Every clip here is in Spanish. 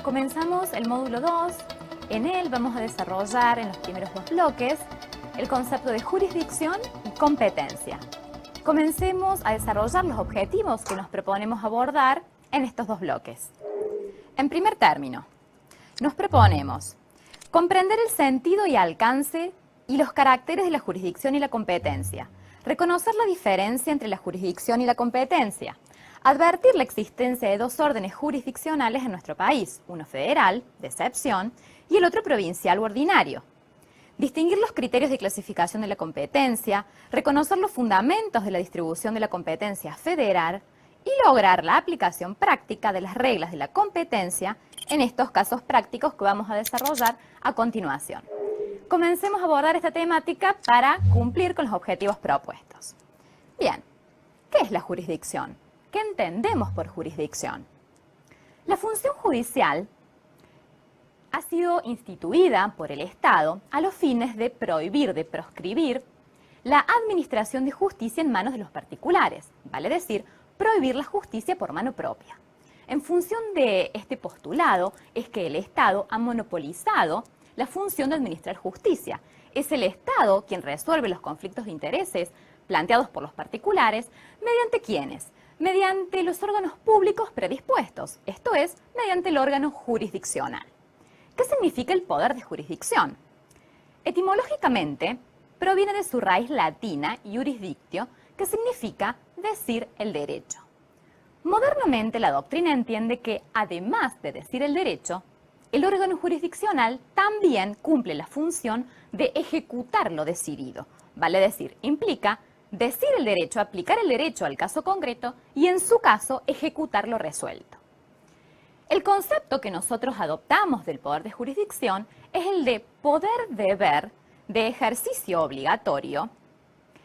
Comenzamos el módulo 2. En él vamos a desarrollar en los primeros dos bloques el concepto de jurisdicción y competencia. Comencemos a desarrollar los objetivos que nos proponemos abordar en estos dos bloques. En primer término, nos proponemos comprender el sentido y alcance y los caracteres de la jurisdicción y la competencia, reconocer la diferencia entre la jurisdicción y la competencia, advertir la existencia de dos órdenes jurisdiccionales en nuestro país, uno federal, de excepción, y el otro provincial u ordinario. Distinguir los criterios de clasificación de la competencia, reconocer los fundamentos de la distribución de la competencia federal y lograr la aplicación práctica de las reglas de la competencia en estos casos prácticos que vamos a desarrollar a continuación. Comencemos a abordar esta temática para cumplir con los objetivos propuestos. Bien, ¿qué es la jurisdicción? ¿Qué entendemos por jurisdicción? La función judicial ha sido instituida por el Estado a los fines de prohibir, de proscribir la administración de justicia en manos de los particulares, vale decir, prohibir la justicia por mano propia. En función de este postulado es que el Estado ha monopolizado la función de administrar justicia. Es el Estado quien resuelve los conflictos de intereses planteados por los particulares, ¿mediante quiénes? Mediante los órganos públicos predispuestos, esto es, mediante el órgano jurisdiccional. ¿Qué significa el poder de jurisdicción? Etimológicamente, proviene de su raíz latina, jurisdictio, que significa decir el derecho. Modernamente, la doctrina entiende que, además de decir el derecho, el órgano jurisdiccional también cumple la función de ejecutar lo decidido. Vale decir, implica decir el derecho, aplicar el derecho al caso concreto y, en su caso, ejecutar lo resuelto. El concepto que nosotros adoptamos del poder de jurisdicción es el de poder-deber de ejercicio obligatorio,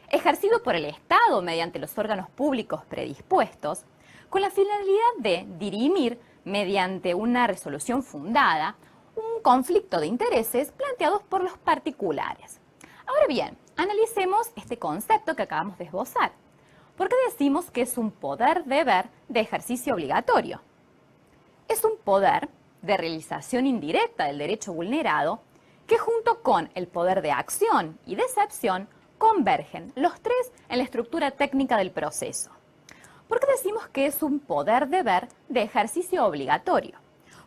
ejercido por el Estado mediante los órganos públicos predispuestos, con la finalidad de dirimir, mediante una resolución fundada, un conflicto de intereses planteados por los particulares. Ahora bien, analicemos este concepto que acabamos de esbozar. ¿Por qué decimos que es un poder-deber de ejercicio obligatorio? Es un poder de realización indirecta del derecho vulnerado que, junto con el poder de acción y de excepción, convergen los tres en la estructura técnica del proceso. ¿Por qué decimos que es un poder-deber de ejercicio obligatorio?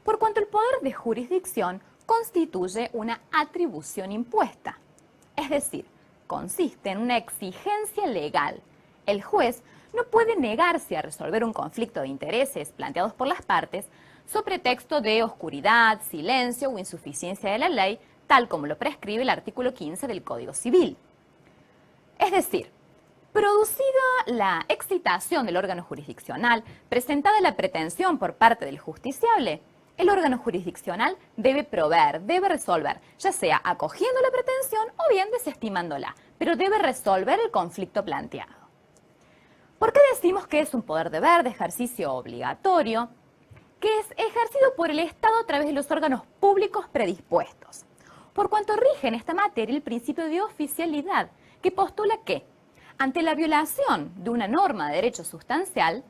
Por cuanto el poder de jurisdicción constituye una atribución impuesta, es decir, consiste en una exigencia legal. El juez no puede negarse a resolver un conflicto de intereses planteados por las partes sobre texto de oscuridad, silencio o insuficiencia de la ley, tal como lo prescribe el artículo 15 del Código Civil. Es decir, producida la excitación del órgano jurisdiccional, presentada la pretensión por parte del justiciable, el órgano jurisdiccional debe proveer, debe resolver, ya sea acogiendo la pretensión o bien desestimándola, pero debe resolver el conflicto planteado. ¿Por qué decimos que es un poder-deber de ejercicio obligatorio, que es ejercido por el Estado a través de los órganos públicos predispuestos? Por cuanto rige en esta materia el principio de oficialidad, que postula que, ante la violación de una norma de derecho sustancial,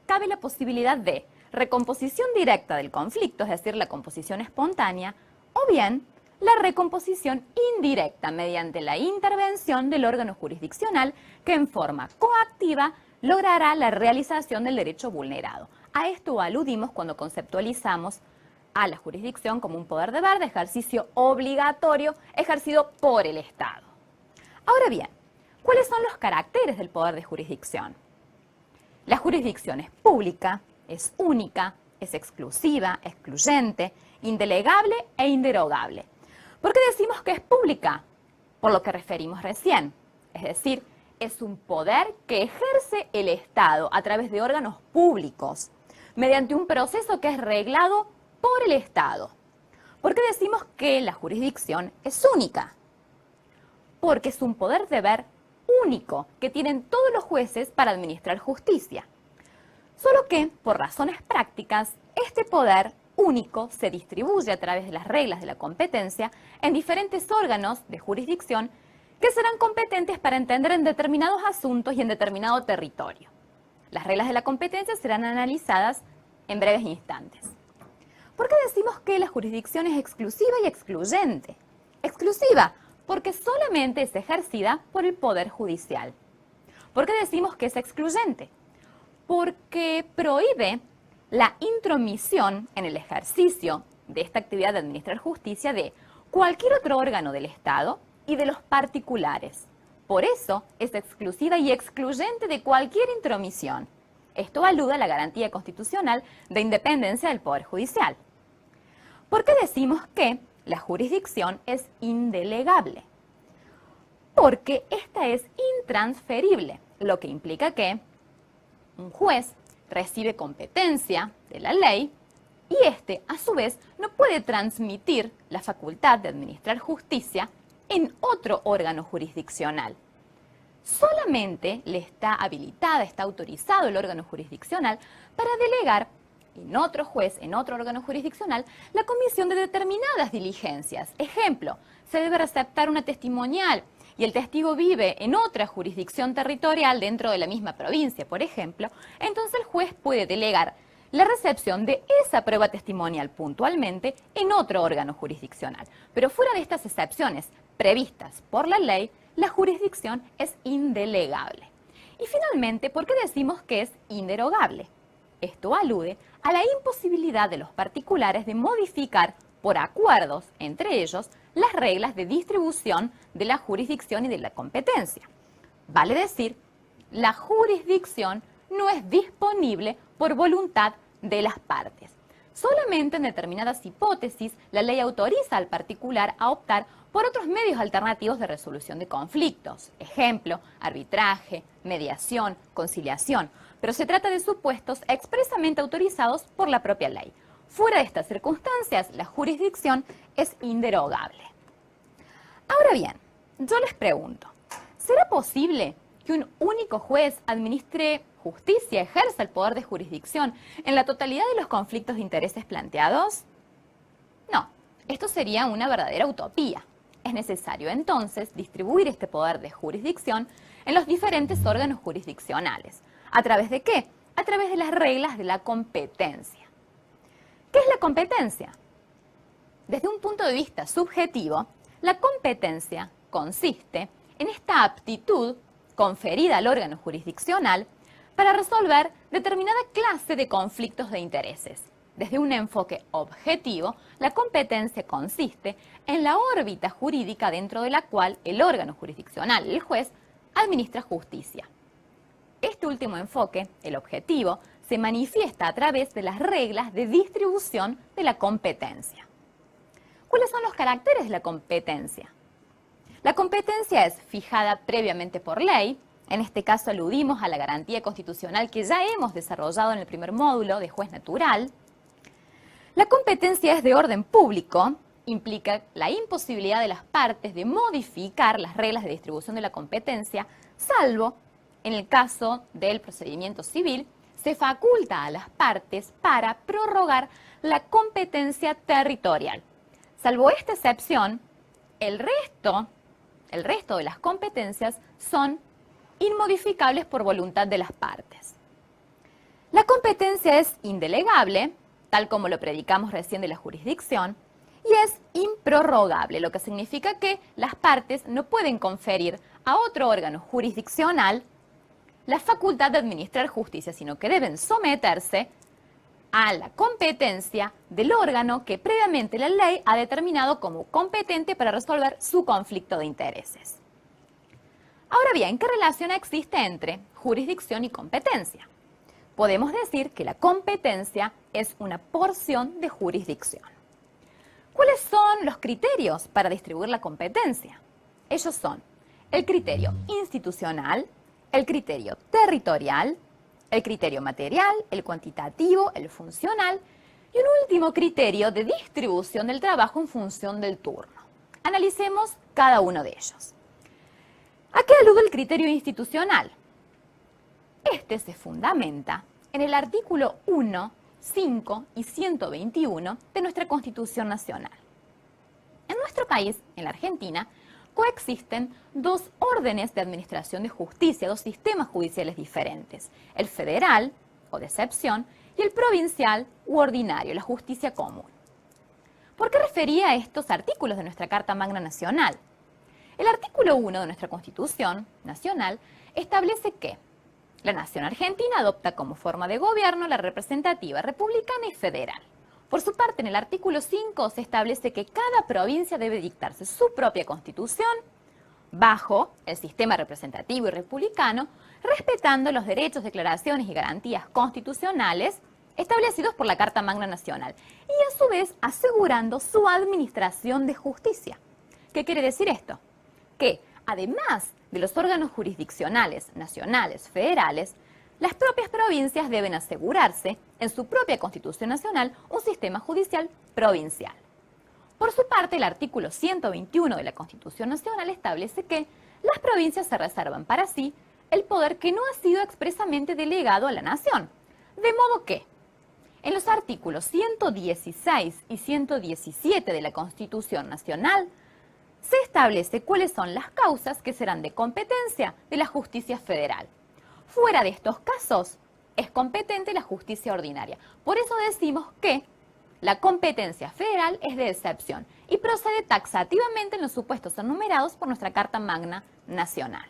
cabe la posibilidad de recomposición directa del conflicto, es decir, la composición espontánea, o bien la recomposición indirecta mediante la intervención del órgano jurisdiccional que en forma coactiva logrará la realización del derecho vulnerado. A esto aludimos cuando conceptualizamos a la jurisdicción como un poder-deber de ejercicio obligatorio ejercido por el Estado. Ahora bien, ¿cuáles son los caracteres del poder de jurisdicción? La jurisdicción es pública, es única, es exclusiva, excluyente, indelegable e inderogable. ¿Por qué decimos que es pública? Por lo que referimos recién, es decir, es un poder que ejerce el Estado a través de órganos públicos, mediante un proceso que es reglado por el Estado. ¿Por qué decimos que la jurisdicción es única? Porque es un poder-deber único que tienen todos los jueces para administrar justicia. Solo que, por razones prácticas, este poder único se distribuye a través de las reglas de la competencia en diferentes órganos de jurisdicción que serán competentes para entender en determinados asuntos y en determinado territorio. Las reglas de la competencia serán analizadas en breves instantes. ¿Por qué decimos que la jurisdicción es exclusiva y excluyente? Exclusiva, porque solamente es ejercida por el Poder Judicial. ¿Por qué decimos que es excluyente? Porque prohíbe la intromisión en el ejercicio de esta actividad de administrar justicia de cualquier otro órgano del Estado y de los particulares. Por eso es exclusiva y excluyente de cualquier intromisión. Esto alude a la garantía constitucional de independencia del Poder Judicial. ¿Por qué decimos que la jurisdicción es indelegable? Porque esta es intransferible, lo que implica que un juez recibe competencia de la ley y éste, a su vez, no puede transmitir la facultad de administrar justicia en otro órgano jurisdiccional. Solamente le está habilitada, está autorizado el órgano jurisdiccional para delegar en otro juez, en otro órgano jurisdiccional, la comisión de determinadas diligencias. Ejemplo, se debe receptar una testimonial y el testigo vive en otra jurisdicción territorial dentro de la misma provincia, por ejemplo, entonces el juez puede delegar la recepción de esa prueba testimonial puntualmente en otro órgano jurisdiccional. Pero fuera de estas excepciones previstas por la ley, la jurisdicción es indelegable. Y finalmente, ¿por qué decimos que es inderogable? Esto alude a la imposibilidad de los particulares de modificar por acuerdos entre ellos las reglas de distribución de la jurisdicción y de la competencia. Vale decir, la jurisdicción no es disponible por voluntad de las partes. Solamente en determinadas hipótesis la ley autoriza al particular a optar por otros medios alternativos de resolución de conflictos. Ejemplo, arbitraje, mediación, conciliación. Pero se trata de supuestos expresamente autorizados por la propia ley. Fuera de estas circunstancias, la jurisdicción es inderogable. Ahora bien, yo les pregunto, ¿será posible que un único juez administre justicia, ejerza el poder de jurisdicción en la totalidad de los conflictos de intereses planteados? No, esto sería una verdadera utopía. Es necesario entonces distribuir este poder de jurisdicción en los diferentes órganos jurisdiccionales. ¿A través de qué? A través de las reglas de la competencia. ¿Qué es la competencia? Desde un punto de vista subjetivo, la competencia consiste en esta aptitud conferida al órgano jurisdiccional para resolver determinada clase de conflictos de intereses. Desde un enfoque objetivo, la competencia consiste en la órbita jurídica dentro de la cual el órgano jurisdiccional, el juez, administra justicia. Este último enfoque, el objetivo, se manifiesta a través de las reglas de distribución de la competencia. ¿Cuáles son los caracteres de la competencia? La competencia es fijada previamente por ley. En este caso aludimos a la garantía constitucional que ya hemos desarrollado en el primer módulo de juez natural. La competencia es de orden público, implica la imposibilidad de las partes de modificar las reglas de distribución de la competencia, salvo en el caso del procedimiento civil, se faculta a las partes para prorrogar la competencia territorial. Salvo esta excepción, el resto de las competencias son inmodificables por voluntad de las partes. La competencia es indelegable, tal como lo predicamos recién de la jurisdicción, y es improrrogable, lo que significa que las partes no pueden conferir a otro órgano jurisdiccional la facultad de administrar justicia, sino que deben someterse a la competencia del órgano que previamente la ley ha determinado como competente para resolver su conflicto de intereses. Ahora bien, ¿qué relación existe entre jurisdicción y competencia? Podemos decir que la competencia es una porción de jurisdicción. ¿Cuáles son los criterios para distribuir la competencia? Ellos son el criterio institucional, el criterio territorial, el criterio material, el cuantitativo, el funcional y un último criterio de distribución del trabajo en función del turno. Analicemos cada uno de ellos. ¿A qué alude el criterio institucional? Este se fundamenta en el artículo 1, 5 y 121 de nuestra Constitución Nacional. En nuestro país, en la Argentina, coexisten dos órdenes de administración de justicia, dos sistemas judiciales diferentes, el federal, o de excepción, y el provincial u ordinario, la justicia común. ¿Por qué refería a estos artículos de nuestra Carta Magna Nacional? El artículo 1 de nuestra Constitución Nacional establece que la nación argentina adopta como forma de gobierno la representativa, republicana y federal. Por su parte, en el artículo 5 se establece que cada provincia debe dictarse su propia constitución bajo el sistema representativo y republicano, respetando los derechos, declaraciones y garantías constitucionales establecidos por la Carta Magna Nacional y a su vez asegurando su administración de justicia. ¿Qué quiere decir esto? Que además de los órganos jurisdiccionales, nacionales, federales, las propias provincias deben asegurarse en su propia Constitución Nacional un sistema judicial provincial. Por su parte, el artículo 121 de la Constitución Nacional establece que las provincias se reservan para sí el poder que no ha sido expresamente delegado a la nación. De modo que, en los artículos 116 y 117 de la Constitución Nacional, se establece cuáles son las causas que serán de competencia de la justicia federal. Fuera de estos casos, es competente la justicia ordinaria. Por eso decimos que la competencia federal es de excepción y procede taxativamente en los supuestos enumerados por nuestra Carta Magna Nacional.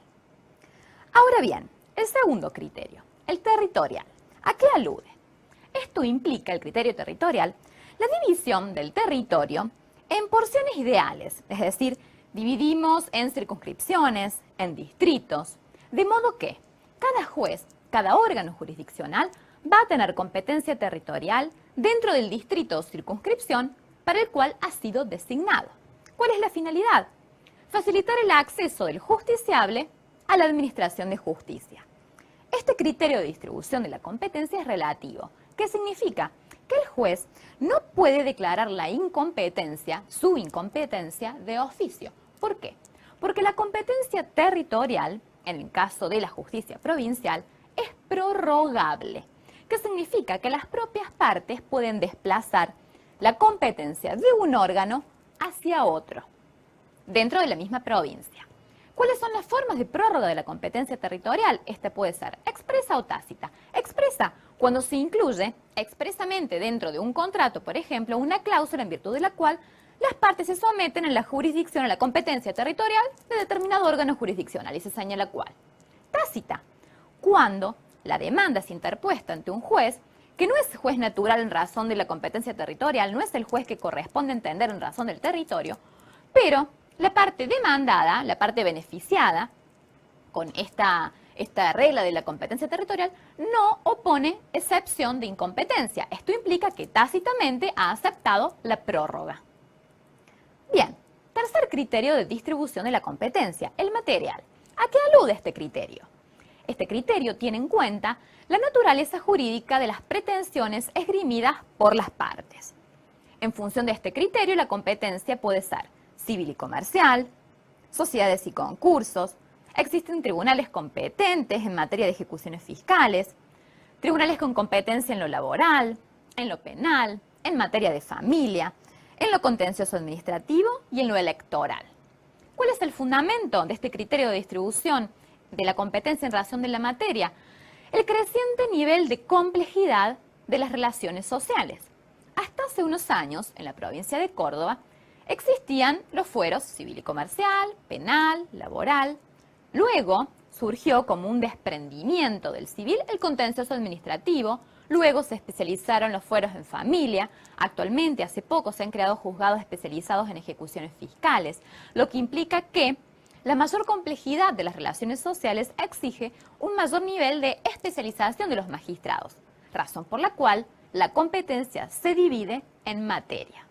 Ahora bien, el segundo criterio, el territorial. ¿A qué alude? Esto implica, el criterio territorial, la división del territorio en porciones ideales, es decir, dividimos en circunscripciones, en distritos, de modo que cada juez, cada órgano jurisdiccional va a tener competencia territorial dentro del distrito o circunscripción para el cual ha sido designado. ¿Cuál es la finalidad? Facilitar el acceso del justiciable a la administración de justicia. Este criterio de distribución de la competencia es relativo. ¿Qué significa? Que el juez no puede declarar la incompetencia, su incompetencia de oficio. ¿Por qué? Porque la competencia territorial, en el caso de la justicia provincial, es prorrogable. ¿Qué significa? Que las propias partes pueden desplazar la competencia de un órgano hacia otro, dentro de la misma provincia. ¿Cuáles son las formas de prórroga de la competencia territorial? Esta puede ser expresa o tácita. Expresa, cuando se incluye expresamente dentro de un contrato, por ejemplo, una cláusula en virtud de la cual las partes se someten a la jurisdicción, a la competencia territorial de determinado órgano jurisdiccional y se señala cuál. Tácita, cuando la demanda es interpuesta ante un juez que no es juez natural en razón de la competencia territorial, no es el juez que corresponde entender en razón del territorio, pero la parte demandada, la parte beneficiada con esta regla de la competencia territorial, no opone excepción de incompetencia. Esto implica que tácitamente ha aceptado la prórroga. Bien, tercer criterio de distribución de la competencia, el material. ¿A qué alude este criterio? Este criterio tiene en cuenta la naturaleza jurídica de las pretensiones esgrimidas por las partes. En función de este criterio, la competencia puede ser civil y comercial, sociedades y concursos. Existen tribunales competentes en materia de ejecuciones fiscales, tribunales con competencia en lo laboral, en lo penal, en materia de familia, en lo contencioso administrativo y en lo electoral. ¿Cuál es el fundamento de este criterio de distribución de la competencia en razón de la materia? El creciente nivel de complejidad de las relaciones sociales. Hasta hace unos años, en la provincia de Córdoba, existían los fueros civil y comercial, penal, laboral. Luego surgió como un desprendimiento del civil el contencioso administrativo. Luego se especializaron los fueros en familia. Actualmente, hace poco, se han creado juzgados especializados en ejecuciones fiscales, lo que implica que la mayor complejidad de las relaciones sociales exige un mayor nivel de especialización de los magistrados, razón por la cual la competencia se divide en materia.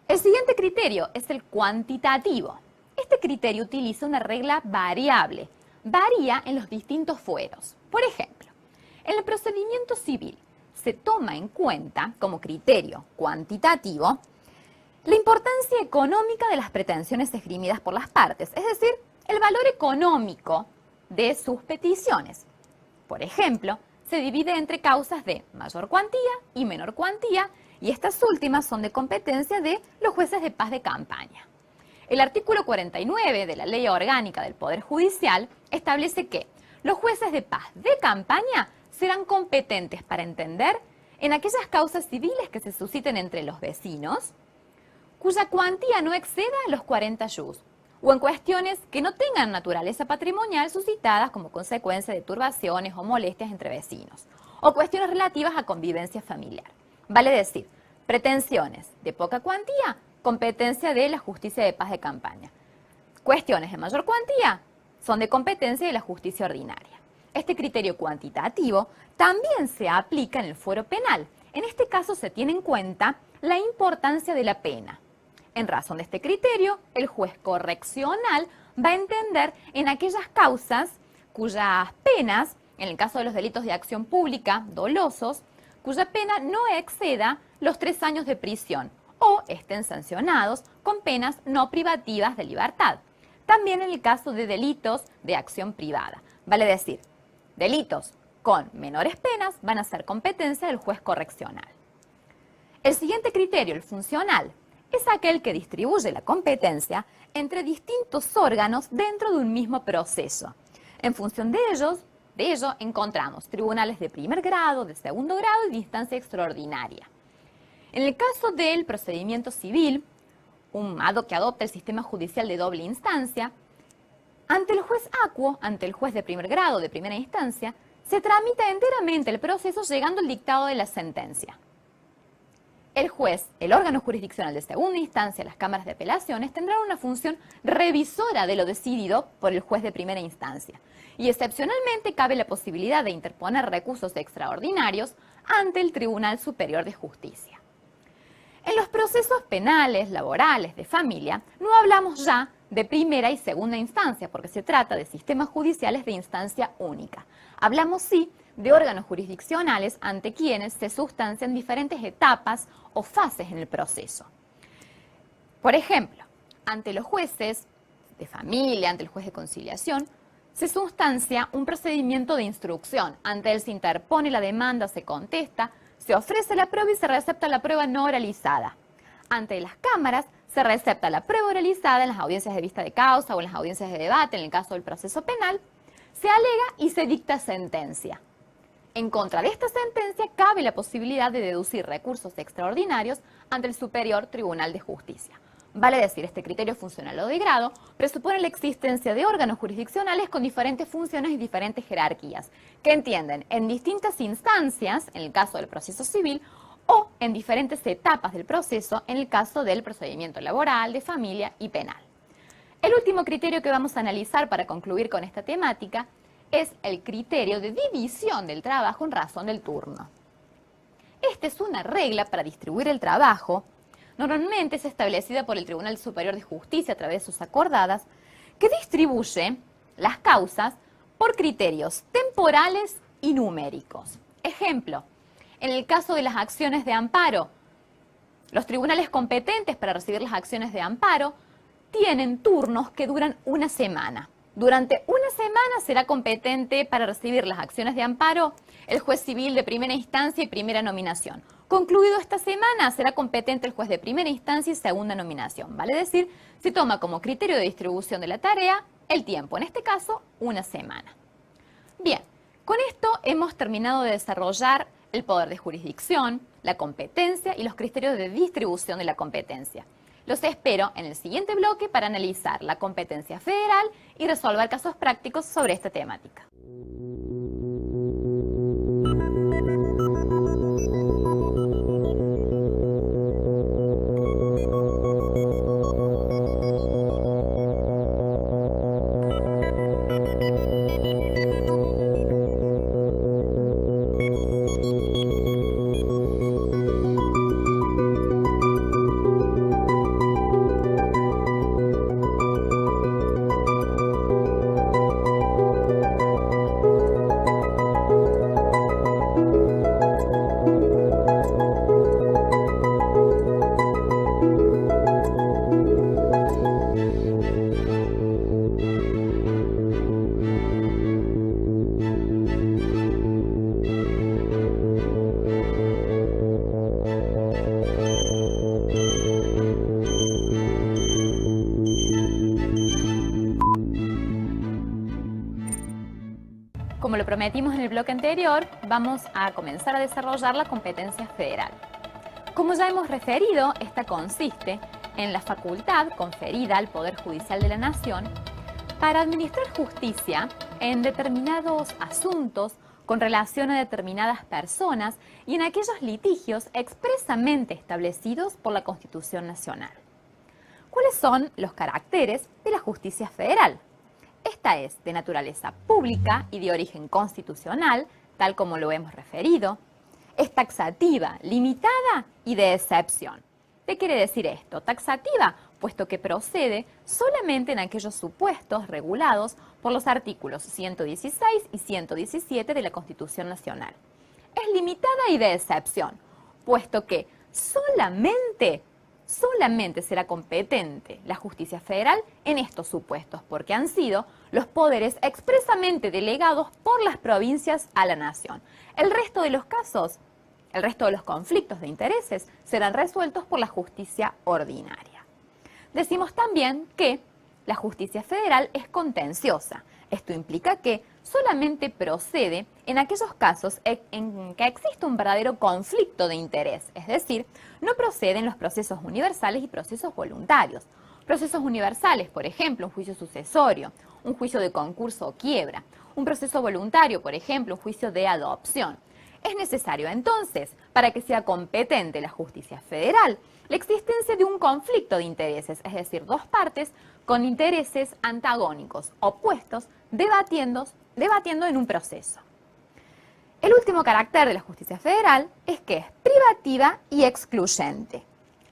El siguiente criterio es el cuantitativo. Este criterio utiliza una regla variable. Varía en los distintos fueros. Por ejemplo, en el procedimiento civil se toma en cuenta como criterio cuantitativo la importancia económica de las pretensiones esgrimidas por las partes, es decir, el valor económico de sus peticiones. Por ejemplo, se divide entre causas de mayor cuantía y menor cuantía, y estas últimas son de competencia de los jueces de paz de campaña. El artículo 49 de la Ley Orgánica del Poder Judicial establece que los jueces de paz de campaña serán competentes para entender en aquellas causas civiles que se susciten entre los vecinos, cuya cuantía no exceda los 40 yus, o en cuestiones que no tengan naturaleza patrimonial suscitadas como consecuencia de turbaciones o molestias entre vecinos, o cuestiones relativas a convivencia familiar. Vale decir, pretensiones de poca cuantía, competencia de la justicia de paz de campaña. Cuestiones de mayor cuantía son de competencia de la justicia ordinaria. Este criterio cuantitativo también se aplica en el fuero penal. En este caso se tiene en cuenta la importancia de la pena. En razón de este criterio, el juez correccional va a entender en aquellas causas cuyas penas, en el caso de los delitos de acción pública dolosos, cuya pena no exceda los 3 años de prisión o estén sancionados con penas no privativas de libertad. También en el caso de delitos de acción privada. Vale decir, delitos con menores penas van a ser competencia del juez correccional. El siguiente criterio, el funcional, es aquel que distribuye la competencia entre distintos órganos dentro de un mismo proceso. En función de ello encontramos tribunales de primer grado, de segundo grado y de instancia extraordinaria. En el caso del procedimiento civil, que adopta el sistema judicial de doble instancia, ante el juez acuo, ante el juez de primer grado, de primera instancia, se tramita enteramente el proceso llegando al dictado de la sentencia. El juez, el órgano jurisdiccional de segunda instancia, las cámaras de apelaciones, tendrán una función revisora de lo decidido por el juez de primera instancia y excepcionalmente cabe la posibilidad de interponer recursos extraordinarios ante el Tribunal Superior de Justicia. En los procesos penales, laborales, de familia, no hablamos ya de primera y segunda instancia porque se trata de sistemas judiciales de instancia única. Hablamos sí de órganos jurisdiccionales ante quienes se sustancian diferentes etapas o fases en el proceso. Por ejemplo, ante los jueces de familia, ante el juez de conciliación, se sustancia un procedimiento de instrucción. Ante él se interpone la demanda, se contesta, se ofrece la prueba y se recepta la prueba no oralizada. Ante las cámaras se recepta la prueba oralizada en las audiencias de vista de causa o en las audiencias de debate, en el caso del proceso penal, se alega y se dicta sentencia. En contra de esta sentencia cabe la posibilidad de deducir recursos extraordinarios ante el Superior Tribunal de Justicia. Vale decir, este criterio funcional o de grado presupone la existencia de órganos jurisdiccionales con diferentes funciones y diferentes jerarquías, que entienden en distintas instancias, en el caso del proceso civil, o en diferentes etapas del proceso, en el caso del procedimiento laboral, de familia y penal. El último criterio que vamos a analizar para concluir con esta temática es el criterio de división del trabajo en razón del turno. Esta es una regla para distribuir el trabajo. Normalmente es establecida por el Tribunal Superior de Justicia a través de sus acordadas, que distribuye las causas por criterios temporales y numéricos. Ejemplo, en el caso de las acciones de amparo, los tribunales competentes para recibir las acciones de amparo tienen turnos que duran una semana. Durante una semana será competente para recibir las acciones de amparo el juez civil de primera instancia y primera nominación. Concluido esta semana, será competente el juez de primera instancia y segunda nominación. Vale decir, se toma como criterio de distribución de la tarea el tiempo, en este caso, una semana. Bien, con esto hemos terminado de desarrollar el poder de jurisdicción, la competencia y los criterios de distribución de la competencia. Los espero en el siguiente bloque para analizar la competencia federal y resolver casos prácticos sobre esta temática. bloque anterior vamos a comenzar a desarrollar la competencia federal. Como ya hemos referido, esta consiste en la facultad conferida al Poder Judicial de la Nación para administrar justicia en determinados asuntos con relación a determinadas personas y en aquellos litigios expresamente establecidos por la Constitución Nacional. ¿Cuáles son los caracteres de la justicia federal? Esta es de naturaleza pública y de origen constitucional, tal como lo hemos referido. Es taxativa, limitada y de excepción. ¿Qué quiere decir esto? Taxativa, puesto que procede solamente en aquellos supuestos regulados por los artículos 116 y 117 de la Constitución Nacional. Es limitada y de excepción, puesto que solamente será competente la justicia federal en estos supuestos, porque han sido los poderes expresamente delegados por las provincias a la nación. El resto de los casos, el resto de los conflictos de intereses serán resueltos por la justicia ordinaria. Decimos también que la justicia federal es contenciosa. Esto implica que solamente procede en aquellos casos en que existe un verdadero conflicto de interés, es decir, no procede en los procesos universales y procesos voluntarios. Procesos universales, por ejemplo, un juicio sucesorio, un juicio de concurso o quiebra, un proceso voluntario, por ejemplo, un juicio de adopción. Es necesario entonces, para que sea competente la justicia federal, la existencia de un conflicto de intereses, es decir, dos partes con intereses antagónicos, opuestos, debatiendo en un proceso. El último carácter de la justicia federal es que es privativa y excluyente.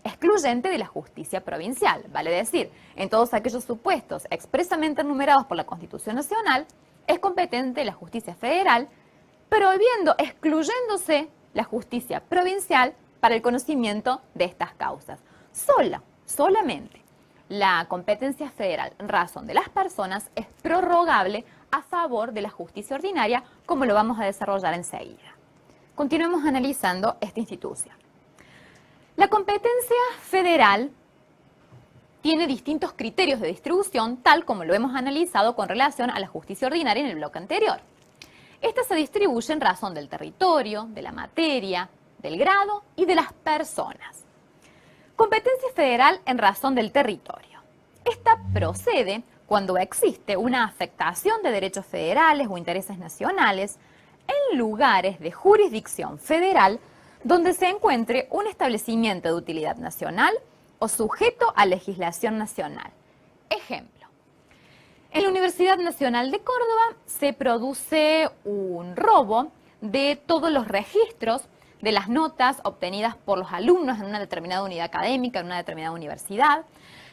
Excluyente de la justicia provincial, vale decir, en todos aquellos supuestos expresamente enumerados por la Constitución Nacional, es competente la justicia federal, excluyéndose la justicia provincial para el conocimiento de estas causas. Solamente la competencia federal en razón de las personas es prorrogable a favor de la justicia ordinaria, como lo vamos a desarrollar enseguida. Continuemos analizando esta institución. La competencia federal tiene distintos criterios de distribución, tal como lo hemos analizado con relación a la justicia ordinaria en el bloque anterior. Esta se distribuye en razón del territorio, de la materia, del grado y de las personas. Competencia federal en razón del territorio. Esta procede cuando existe una afectación de derechos federales o intereses nacionales en lugares de jurisdicción federal donde se encuentre un establecimiento de utilidad nacional o sujeto a legislación nacional. Ejemplo. En la Universidad Nacional de Córdoba se produce un robo de todos los registros de las notas obtenidas por los alumnos en una determinada unidad académica, en una determinada universidad,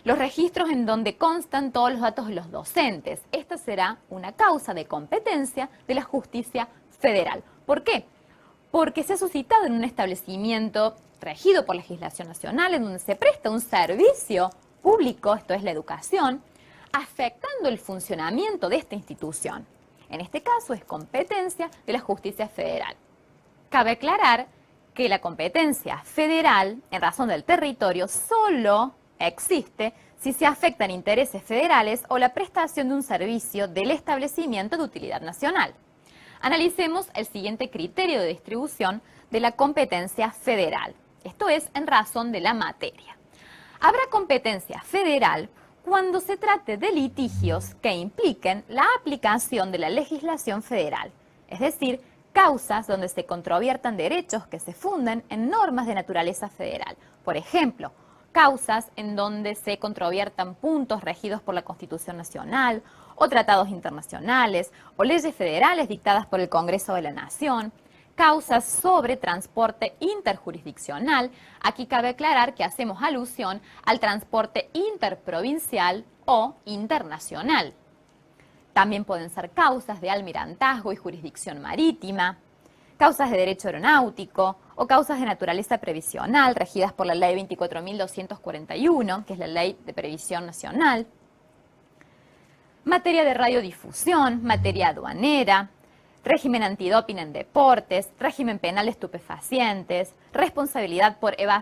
los registros en donde constan todos los datos de los docentes. Esta será una causa de competencia de la justicia federal. ¿Por qué? Porque se ha suscitado en un establecimiento regido por legislación nacional, en donde se presta un servicio público, esto es la educación, afectando el funcionamiento de esta institución. En este caso es competencia de la justicia federal. Cabe aclarar que la competencia federal, en razón del territorio, solo existe si se afectan intereses federales o la prestación de un servicio del establecimiento de utilidad nacional. Analicemos el siguiente criterio de distribución de la competencia federal. Esto es en razón de la materia. Habrá competencia federal cuando se trate de litigios que impliquen la aplicación de la legislación federal, es decir, causas donde se controviertan derechos que se funden en normas de naturaleza federal. Por ejemplo, causas en donde se controviertan puntos regidos por la Constitución Nacional o tratados internacionales o leyes federales dictadas por el Congreso de la Nación, causas sobre transporte interjurisdiccional. Aquí cabe aclarar que hacemos alusión al transporte interprovincial o internacional. También pueden ser causas de almirantazgo y jurisdicción marítima, causas de derecho aeronáutico o causas de naturaleza previsional regidas por la Ley 24.241, que es la Ley de Previsión Nacional, materia de radiodifusión, materia aduanera, régimen antidoping en deportes, régimen penal de estupefacientes, responsabilidad por